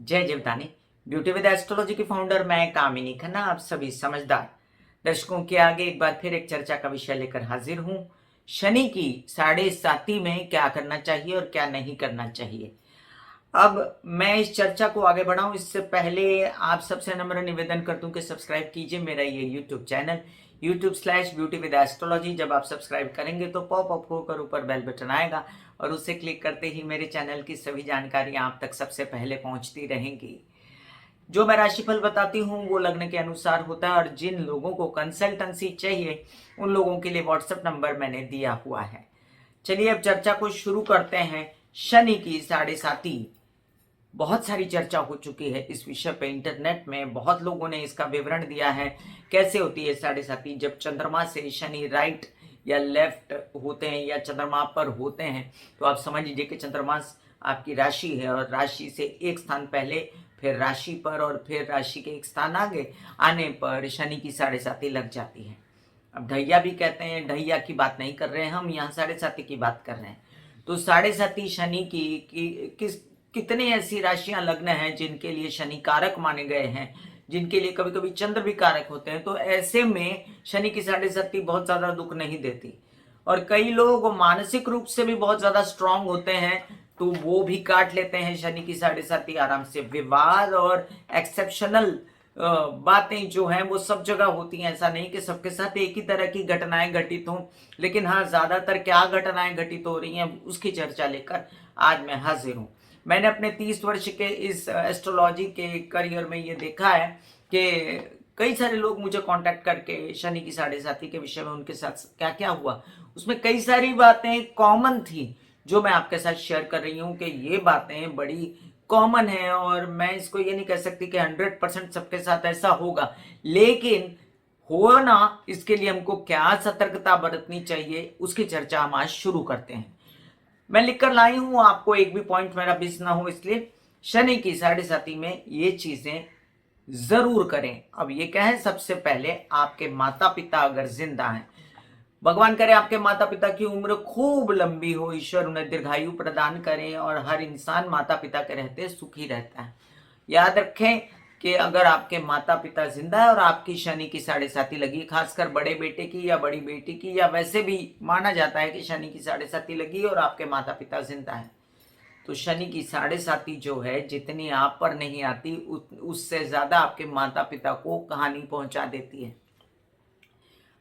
जय Jivdani. Beauty with astrology की founder मैं कामिनी खन्ना, आप सभी समझदार दर्शकों के आगे एक बार फिर एक चर्चा का विषय लेकर हाजिर हूं। शनि की 7.5 में क्या करना चाहिए और क्या नहीं करना चाहिए। अब मैं इस चर्चा को आगे बढ़ाऊं इससे पहले आप सबसे नम्र निवेदन कर दूं कि सब्सक्राइब कीजिए मेरा ये YouTube channel youtube/beauty with astrology। जब आप सब्सक्राइब करेंगे तो पॉप अप होकर ऊपर बेल बटन आएगा और उसे क्लिक करते ही मेरे चैनल की सभी जानकारी आप तक सबसे पहले पहुंचती रहेंगी। जो मैं राशिफल बताती हूँ वो लग्न के अनुसार होता है और जिन लोगों को कंसल्टेंसी चाहिए उन लोगों के लिए व्हाट्सएप नंबर मैंने दिया हुआ है। चलिए अब चर्चा को शुरू करते हैं। शनि की 7.5 बहुत सारी चर्चा हो चुकी है इस विषय पे। इंटरनेट में बहुत लोगों ने इसका विवरण दिया है कैसे होती है 7.5। जब चंद्रमा से शनि राइट या लेफ्ट होते हैं या चंद्रमा पर होते हैं तो आप समझ लीजिए कि चंद्रमा आपकी राशि है और राशि से एक स्थान पहले, फिर राशि पर और फिर राशि के एक स्थान आगे आने पर शनि की 7.5 लग जाती है। अब ढैया भी कहते हैं, ढैया की बात नहीं कर रहे हैं हम, यहाँ 7.5 की बात कर रहे हैं। तो 7.5 शनि की किस कितनी ऐसी राशियां लग्न हैं जिनके लिए शनि कारक माने गए हैं, जिनके लिए कभी कभी चंद्र भी कारक होते हैं। तो ऐसे में शनि की 7.5 बहुत ज्यादा दुख नहीं देती। और कई लोग मानसिक रूप से भी बहुत ज्यादा स्ट्रांग होते हैं तो वो भी काट लेते हैं शनि की 7.5 आराम से। विवाद और एक्सेप्शनल बातें जो हैं वो सब जगह होती हैं। ऐसा नहीं कि सबके साथ एक ही तरह की घटनाएं घटित हों, लेकिन हाँ ज्यादातर क्या घटनाएं घटित हो रही हैं उसकी चर्चा लेकर आज मैं हाजिर हूं। मैंने अपने 30 वर्ष के इस एस्ट्रोलॉजी के करियर में ये देखा है कि कई सारे लोग मुझे कांटेक्ट करके शनि की 7.5 के विषय में उनके साथ क्या क्या हुआ उसमें कई सारी बातें कॉमन थी जो मैं आपके साथ शेयर कर रही हूँ कि ये बातें बड़ी कॉमन है। और मैं इसको ये नहीं कह सकती कि 100% सबके साथ ऐसा होगा, लेकिन हो ना इसके लिए हमको क्या सतर्कता बरतनी चाहिए उसकी चर्चा हम आज शुरू करते हैं। मैं लिखकर लाई हूं, आपको एक भी पॉइंट मेरा मिस ना हो इसलिए। शनि की 7.5 में ये चीजें जरूर करें। अब ये क्या है, सबसे पहले आपके माता पिता अगर जिंदा हैं, भगवान करे आपके माता पिता की उम्र खूब लंबी हो, ईश्वर उन्हें दीर्घायु प्रदान करें और हर इंसान माता पिता के रहते सुखी रहता है। याद रखें कि अगर आपके माता पिता जिंदा है और आपकी शनि की 7.5 लगी, खासकर बड़े बेटे की या बड़ी बेटी की, या वैसे भी माना जाता है कि शनि की 7.5 लगी और आपके माता पिता जिंदा है, तो शनि की 7.5 जो है जितनी आप पर नहीं आती उससे ज्यादा आपके माता पिता को कहानी पहुंचा देती है।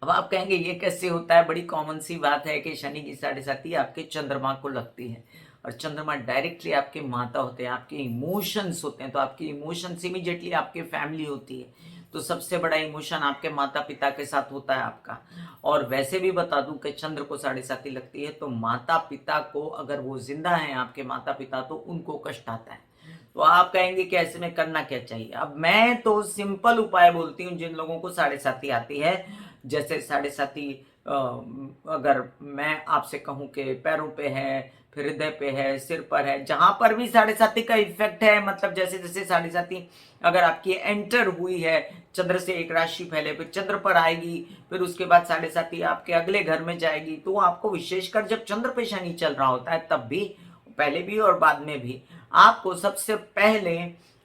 अब आप कहेंगे ये कैसे होता है, बड़ी कॉमन सी बात है कि शनि की 7.5 आपके चंद्रमा को लगती है और चंद्रमा डायरेक्टली आपके माता होते हैं, आपके इमोशंस होते हैं। तो आपकी इमोशंस इमीडिएटली आपके फैमिली होती है, तो सबसे बड़ा इमोशन आपके माता पिता के साथ होता है आपका। और वैसे भी बता दूं कि चंद्र को 7.5 लगती है तो माता पिता को, अगर वो जिंदा हैं आपके माता पिता, तो उनको कष्ट आता है। तो आप कहेंगे कि ऐसे में करना क्या चाहिए। अब मैं तो सिंपल उपाय बोलती हूँ जिन लोगों को 7.5 आती है। जैसे 7.5 अगर मैं आपसे कहूं कि पैरों पे है, फिर हृदय पे है, सिर पर है, जहां पर भी 7.5 का इफेक्ट है, मतलब जैसे जैसे 7.5 अगर आपकी एंटर हुई है, चंद्र से एक राशि पहले फिर चंद्र पर आएगी, फिर उसके बाद 7.5 आपके अगले घर में जाएगी, तो आपको विशेषकर जब चंद्र पे शनि चल रहा होता है तब भी, पहले भी और बाद में भी, आपको सबसे पहले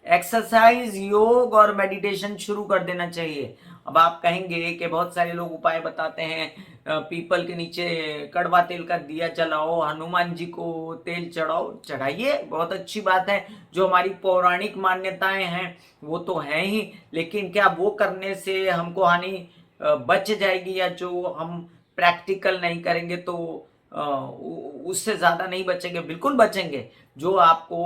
एक्सरसाइज, योग और मेडिटेशन शुरू कर देना चाहिए। अब आप कहेंगे कि बहुत सारे लोग उपाय बताते हैं, पीपल के नीचे कड़वा तेल का दिया जलाओ, हनुमान जी को तेल चढ़ाओ, चढ़ाइए, बहुत अच्छी बात है। जो हमारी पौराणिक मान्यताएं हैं वो तो है ही, लेकिन क्या वो करने से हमको हानि बच जाएगी, या जो हम प्रैक्टिकल नहीं करेंगे तो उससे ज्यादा नहीं बचेंगे? बिल्कुल बचेंगे। जो आपको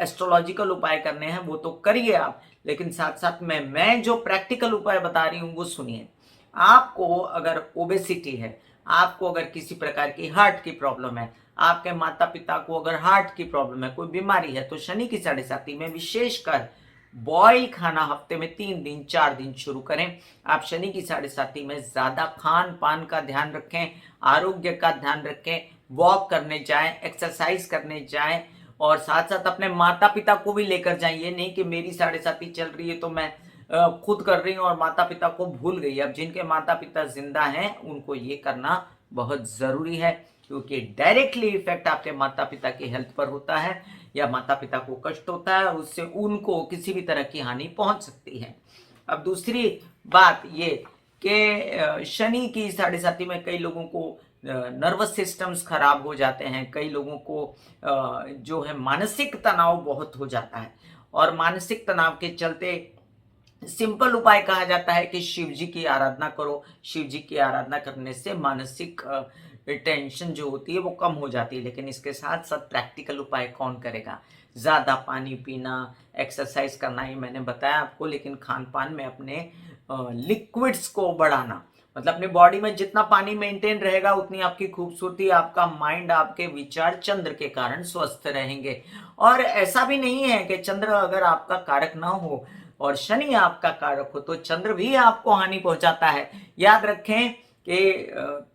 एस्ट्रोलॉजिकल उपाय करने हैं वो तो करिए आप, लेकिन साथ साथ में मैं जो प्रैक्टिकल उपाय बता रही हूं वो सुनिए। आपको अगर ओबेसिटी है, आपको अगर किसी प्रकार की हार्ट की प्रॉब्लम है, आपके माता पिता को अगर हार्ट की प्रॉब्लम है, कोई बीमारी है, तो शनि की 7.5 में विशेषकर बॉयल खाना हफ्ते में 3 दिन 4 दिन शुरू करें। आप शनि की 7.5 में ज्यादा खान पान का ध्यान रखें, आरोग्य का ध्यान रखें, वॉक करने जाएं, एक्सरसाइज करने जाएं और साथ साथ अपने माता पिता को भी लेकर जाएं। ये नहीं कि मेरी 7.5 चल रही है तो मैं खुद कर रही हूँ और माता पिता को भूल गई। अब जिनके माता पिता जिंदा हैं उनको ये करना बहुत ज़रूरी है, क्योंकि डायरेक्टली इफेक्ट आपके माता पिता की हेल्थ पर होता है, या माता पिता को कष्ट होता है और उससे उनको किसी भी तरह की हानि पहुंच सकती है। अब दूसरी बात ये कि शनि की साढ़े साथी में कई लोगों को नर्वस सिस्टम्स खराब हो जाते हैं, कई लोगों को जो है मानसिक तनाव बहुत हो जाता है, और मानसिक तनाव के चलते सिंपल उपाय कहा जाता है कि शिव जी की आराधना करो। शिव जी की आराधना करने से मानसिक टेंशन जो होती है वो कम हो जाती है। लेकिन इसके साथ साथ प्रैक्टिकल उपाय कौन करेगा? ज़्यादा पानी पीना, एक्सरसाइज करना, ये मैंने बताया आपको। लेकिन खान पान में अपने लिक्विड्स को बढ़ाना, मतलब अपनी बॉडी में जितना पानी मेंटेन रहेगा उतनी आपकी खूबसूरती, आपका माइंड, आपके विचार चंद्र के कारण स्वस्थ रहेंगे। और ऐसा भी नहीं है कि चंद्र अगर आपका कारक ना हो और शनि आपका कारक हो तो चंद्र भी आपको हानि पहुंचाता है। याद रखें कि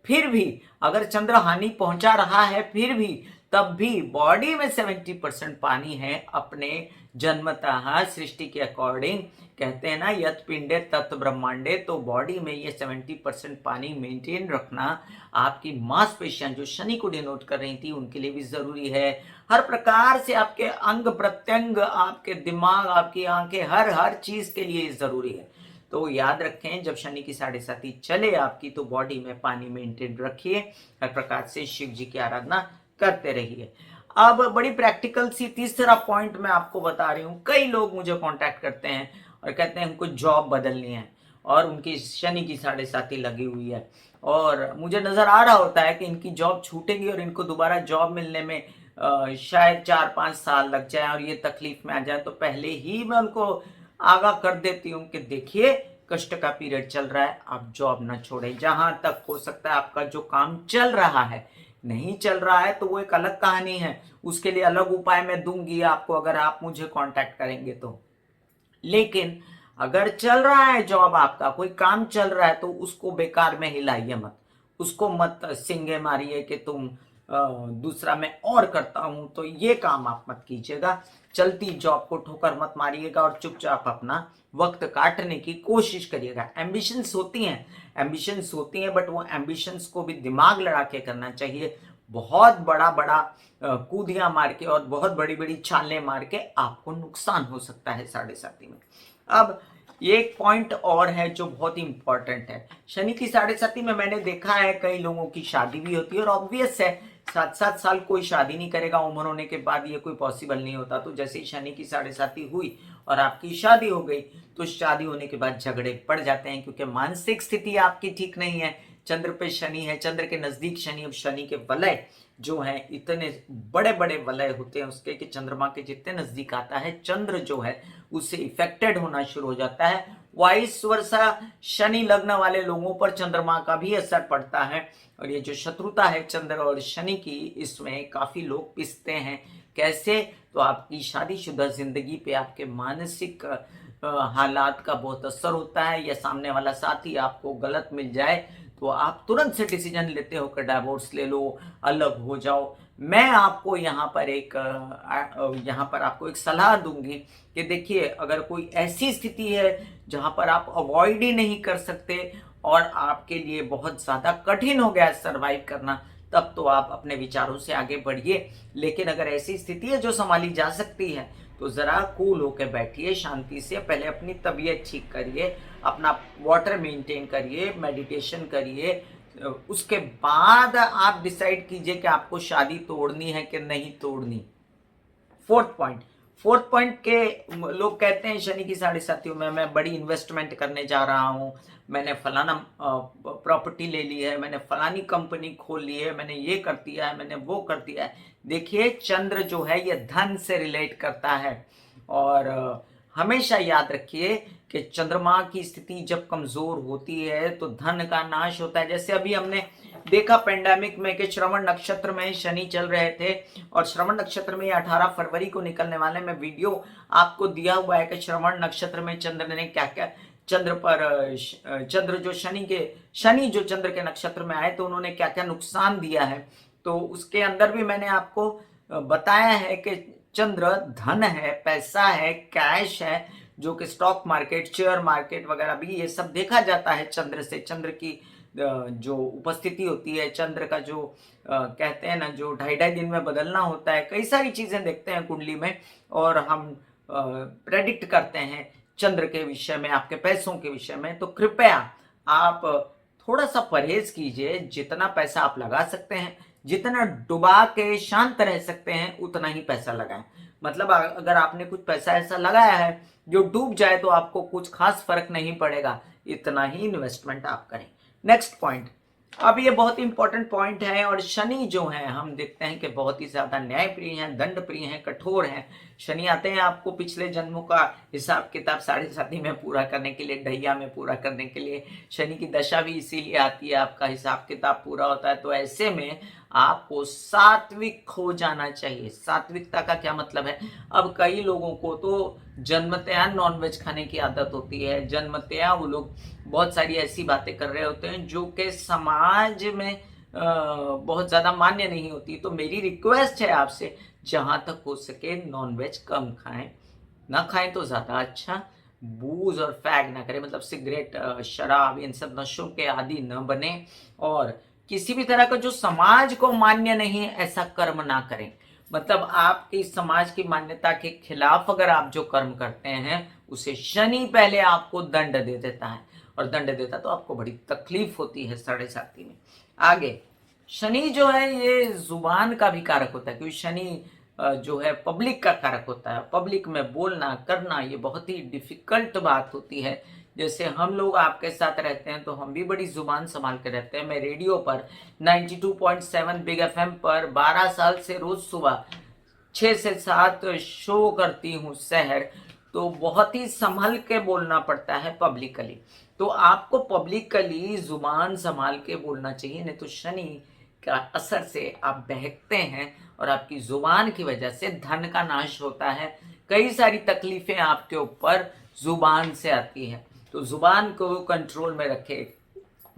फिर भी अगर चंद्र हानि पहुंचा रहा है, फिर भी तब भी बॉडी में 70% पानी है अपने जन्मतः सृष्टि के अकॉर्डिंग। कहते हैं ना, यत पिंडे तत् ब्रह्मांडे, तो बॉडी में ये 70% पानी मेंटेन रखना आपकी मांसपेशियां जो शनि को डिनोट कर रही थी उनके लिए भी जरूरी है। हर प्रकार से आपके अंग प्रत्यंग, आपके दिमाग, आपकी आंखें, हर हर चीज के लिए जरूरी है। तो याद रखें, जब शनि की साढ़े साथी चले आपकी तो बॉडी में पानी मेंटेन रखिए, हर प्रकार से शिव जी की आराधना करते रहिए। अब बड़ी प्रैक्टिकल सी तीसरा पॉइंट मैं आपको बता रही हूँ। कई लोग मुझे कांटेक्ट करते हैं और कहते हैं हमको जॉब बदलनी है और उनकी शनि की साढ़े साथी लगी हुई है, और मुझे नजर आ रहा होता है कि इनकी जॉब छूटेगी और इनको दोबारा जॉब मिलने में शायद 4-5 साल लग जाए और ये तकलीफ में आ जाए। तो पहले ही मैं उनको आगाह कर देती हूँ कि देखिए, कष्ट का पीरियड चल रहा है, आप जॉब ना छोड़ें। जहां तक हो सकता है आपका जो काम चल रहा है, नहीं चल रहा है तो वो एक अलग कहानी है, उसके लिए अलग उपाय मैं दूंगी आपको अगर आप मुझे कांटेक्ट करेंगे तो। लेकिन अगर चल रहा है जॉब, आपका कोई काम चल रहा है, तो उसको बेकार में हिलाइए मत, उसको मत सिंगे मारिए कि तुम दूसरा मैं और करता हूं, तो ये काम आप मत कीजिएगा। चलती जॉब को ठोकर मत मारिएगा और चुपचाप अपना वक्त काटने की कोशिश करिएगा। एम्बिशंस होती हैं, बट वो एम्बिशंस को भी दिमाग लड़ा के करना चाहिए। बहुत बड़ा बड़ा कूदियां मार के और बहुत बड़ी बड़ी छाले मार के आपको नुकसान हो सकता है साढ़े साथी में। अब एक पॉइंट और है जो बहुत ही इंपॉर्टेंट है। शनि की साढ़े साथी में मैंने देखा है कई लोगों की शादी भी होती है, और ऑब्वियस है 7-7 साल कोई शादी नहीं करेगा, उम्र होने के बाद ये कोई पॉसिबल नहीं होता। तो जैसे ही शनि की साढ़े साथी हुई और आपकी शादी हो गई, तो शादी होने के बाद झगड़े पड़ जाते हैं, क्योंकि मानसिक स्थिति आपकी ठीक नहीं है। चंद्र पे शनि है, चंद्र के नजदीक शनि। अब शनि के वलय जो है, इतने बड़े बड़े वलय होते हैं उसके कि चंद्रमा के जितने नजदीक आता है चंद्र जो है उससे इफेक्टेड होना शुरू हो जाता है। वाइस वर्षा शनि लग्न वाले लोगों पर चंद्रमा का भी असर पड़ता है, और ये जो शत्रुता है चंद्र और शनि की, इसमें काफी लोग पिसते हैं। कैसे? तो आपकी शादीशुदा जिंदगी पे आपके मानसिक हालात का बहुत असर होता है, या सामने वाला साथी आपको गलत मिल जाए तो आप तुरंत से डिसीजन लेते हो कि डाइवोर्स ले लो, अलग हो जाओ। मैं आपको यहाँ पर आपको एक सलाह दूंगी कि देखिए, अगर कोई ऐसी स्थिति है जहां पर आप अवॉइड ही नहीं कर सकते और आपके लिए बहुत ज्यादा कठिन हो गया सरवाइव करना, तब तो आप अपने विचारों से आगे बढ़िए। लेकिन अगर ऐसी स्थिति है जो संभाली जा सकती है, तो जरा कूल होकर बैठिए, शांति से पहले अपनी तबीयत ठीक करिए, अपना वाटर मेंटेन करिए, मेडिटेशन करिए। उसके बाद आप डिसाइड कीजिए कि आपको शादी तोड़नी है कि नहीं तोड़नी। फोर्थ पॉइंट के लोग कहते हैं शनि की साढ़े साथियों में मैं बड़ी इन्वेस्टमेंट करने जा रहा हूं, मैंने फलाना प्रॉपर्टी ले ली है, मैंने फलानी कंपनी खोल ली है, मैंने ये कर दिया है, मैंने वो कर दिया है। देखिए, चंद्र जो है ये धन से रिलेट करता है, और हमेशा याद रखिए कि चंद्रमा की स्थिति जब कमजोर होती है तो धन का नाश होता है। जैसे अभी हमने देखा पेंडेमिक में कि श्रवण नक्षत्र में शनि चल रहे थे, और श्रवण नक्षत्र में 18 फरवरी को निकलने वाले, मैं वीडियो आपको दिया हुआ है कि श्रवण नक्षत्र में चंद्र ने क्या क्या, चंद्र जो शनि जो चंद्र के नक्षत्र में आए तो उन्होंने क्या क्या नुकसान दिया है। तो उसके अंदर भी मैंने आपको बताया है कि चंद्र धन है, पैसा है, कैश है, जो कि स्टॉक मार्केट, शेयर मार्केट वगैरह भी ये सब देखा जाता है चंद्र से। चंद्र की जो उपस्थिति होती है, चंद्र का जो कहते हैं ना, जो 2.5 दिन में बदलना होता है, कई सारी चीज़ें देखते हैं कुंडली में और हम प्रेडिक्ट करते हैं चंद्र के विषय में, आपके पैसों के विषय में। तो कृपया आप थोड़ा सा परहेज कीजिए, जितना पैसा आप लगा सकते हैं, जितना डुबा के शांत रह सकते हैं, उतना ही पैसा लगाएं। मतलब अगर आपने कुछ पैसा ऐसा लगाया है जो डूब जाए तो आपको कुछ खास फर्क नहीं पड़ेगा, इतना ही इन्वेस्टमेंट आप करें। नेक्स्ट पॉइंट, अब ये बहुत इंपॉर्टेंट पॉइंट है। और शनि जो है, हम देखते हैं कि बहुत ही ज्यादा न्यायप्रिय हैं, दंड प्रिय हैं, कठोर हैं। शनि आते हैं आपको पिछले जन्मों का हिसाब किताब 7.5 में पूरा करने के लिए, ढैया में पूरा करने के लिए। शनि की दशा भी इसीलिए आती है, आपका हिसाब किताब पूरा होता है। तो ऐसे में आपको सात्विक हो जाना चाहिए। सात्विकता का क्या मतलब है? अब कई लोगों को तो जन्मतया नॉनवेज खाने की आदत होती है, जन्मतया वो लोग बहुत सारी ऐसी बातें कर रहे होते हैं जो कि समाज में बहुत ज़्यादा मान्य नहीं होती। तो मेरी रिक्वेस्ट है आपसे, जहाँ तक हो सके नॉनवेज कम खाएं, ना खाएं तो ज़्यादा अच्छा। बूज और फैग ना करें, मतलब सिगरेट, शराब, इन सब नशों के आदि न बने। और किसी भी तरह का जो समाज को मान्य नहीं ऐसा कर्म ना करें। मतलब आपकी समाज की मान्यता के खिलाफ अगर आप जो कर्म करते हैं, उसे शनि पहले आपको दंड दे देता है, और दंड देता तो आपको बड़ी तकलीफ होती है 7.5 में। आगे, शनि जो है ये जुबान का भी कारक होता है, क्योंकि शनि जो है पब्लिक का कारक होता है। पब्लिक में बोलना करना ये बहुत ही डिफिकल्ट बात होती है। जैसे हम लोग आपके साथ रहते हैं तो हम भी बड़ी जुबान संभाल के रहते हैं। मैं रेडियो पर 92.7 बिग एफएम पर 12 साल से रोज सुबह 6 से 7 शो करती हूँ शहर, तो बहुत ही संभल के बोलना पड़ता है पब्लिकली। तो आपको पब्लिकली जुबान संभाल के बोलना चाहिए, नहीं तो शनि का असर से आप बहकते हैं और आपकी जुबान की वजह से धन का नाश होता है। कई सारी तकलीफें आपके ऊपर जुबान से आती है, तो जुबान को कंट्रोल में रखें।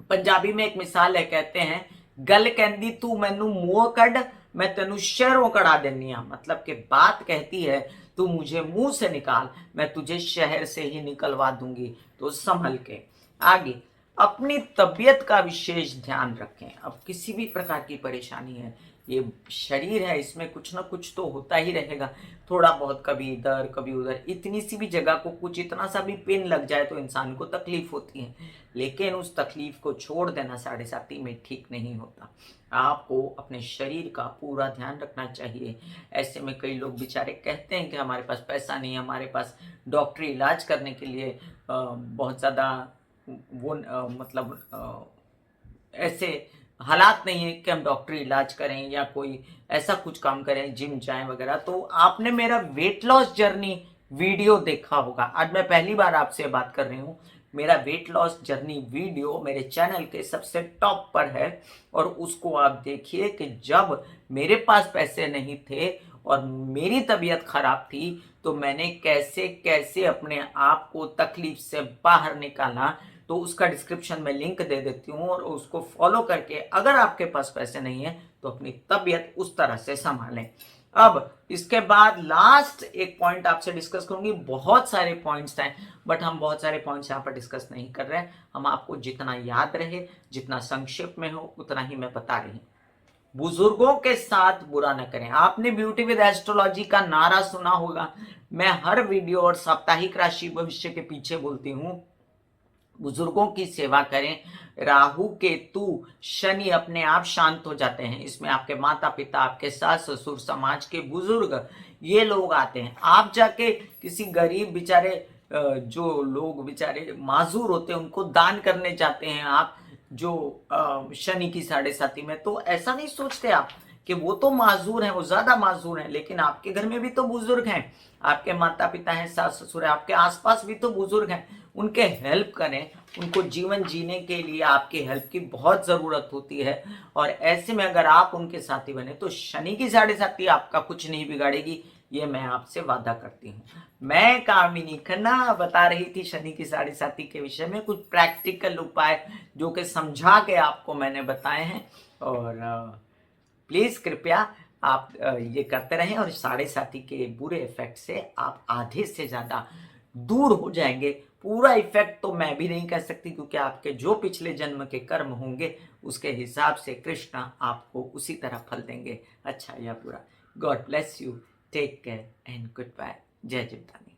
पंजाबी में एक मिसाल है, कहते हैं गल कहती तू मैनू मुंह कढ़, मैं तेनू शहरों कढ़ा देनी आ। मतलब कि बात कहती है तू मुझे मुंह से निकाल, मैं तुझे शहर से ही निकलवा दूंगी। तो संभल के। आगे, अपनी तबीयत का विशेष ध्यान रखें। अब किसी भी प्रकार की परेशानी है, ये शरीर है, इसमें कुछ ना कुछ तो होता ही रहेगा। थोड़ा बहुत कभी इधर कभी उधर, इतनी सी भी जगह को कुछ इतना सा भी पेन लग जाए तो इंसान को तकलीफ होती है। लेकिन उस तकलीफ को छोड़ देना 7.5 में ठीक नहीं होता। आपको अपने शरीर का पूरा ध्यान रखना चाहिए। ऐसे में कई लोग बेचारे कहते हैं कि हमारे पास पैसा नहीं है, हमारे पास डॉक्टरी इलाज करने के लिए बहुत ज़्यादा मतलब ऐसे हालात नहीं है कि हम डॉक्टरी इलाज करें या कोई ऐसा कुछ काम करें, जिम जाएं वगैरह। तो आपने मेरा वेट लॉस जर्नी वीडियो देखा होगा। आज मैं पहली बार आपसे बात कर रही हूँ। मेरा वेट लॉस जर्नी वीडियो मेरे चैनल के सबसे टॉप पर है, और उसको आप देखिए कि जब मेरे पास पैसे नहीं थे और मेरी तबीयत खराब थी, तो मैंने कैसे कैसे अपने आप को तकलीफ से बाहर निकाला। तो उसका डिस्क्रिप्शन में लिंक दे देती हूँ, और उसको फॉलो करके अगर आपके पास पैसे नहीं है तो अपनी तबीयत उस तरह से संभालें। अब इसके बाद लास्ट एक पॉइंट आपसे डिस्कस करूंगी। बहुत सारे पॉइंट्स हैं, बट हम बहुत सारे पॉइंट्स यहाँ पर डिस्कस नहीं कर रहे हैं। हम आपको जितना याद रहे, जितना संक्षेप में हो, उतना ही मैं बता रही हूँ। बुजुर्गों के साथ बुरा न करें। आपने ब्यूटी विद एस्ट्रोलॉजी का नारा सुना होगा। मैं हर वीडियो और साप्ताहिक राशि भविष्य के पीछे बोलती हूँ, बुजुर्गों की सेवा करें। राहु केतु शनि अपने आप शांत हो जाते हैं। इसमें आपके माता पिता, आपके सास ससुर, समाज के बुजुर्ग, ये लोग आते हैं। आप जाके किसी गरीब बेचारे, जो लोग बेचारे माजूर होते हैं, उनको दान करने जाते हैं आप, जो शनि की 7.5 में, तो ऐसा नहीं सोचते आप कि वो तो माजूर हैं, वो ज्यादा माजूर हैं। लेकिन आपके घर में भी तो बुजुर्ग हैं, आपके माता पिता हैं, सास ससुर है, आपके आसपास भी तो बुजुर्ग हैं। उनके हेल्प करें। उनको जीवन जीने के लिए आपकी हेल्प की बहुत जरूरत होती है। और ऐसे में अगर आप उनके साथी बने तो शनि की 7.5 आपका कुछ नहीं बिगाड़ेगी, ये मैं आपसे वादा करती हूँ। मैं कामिनी खन्ना बता रही थी शनि की 7.5 के विषय में कुछ प्रैक्टिकल उपाय जो कि समझा के आपको मैंने बताए हैं। और प्लीज कृपया आप ये करते रहें, और 7.5 के बुरे इफेक्ट से आप आधे से ज्यादा दूर हो जाएंगे। पूरा इफेक्ट तो मैं भी नहीं कह सकती, क्योंकि आपके जो पिछले जन्म के कर्म होंगे उसके हिसाब से कृष्णा आपको उसी तरह फल देंगे, अच्छा या बुरा। God bless you, take care and good bye. जय जिवदानी।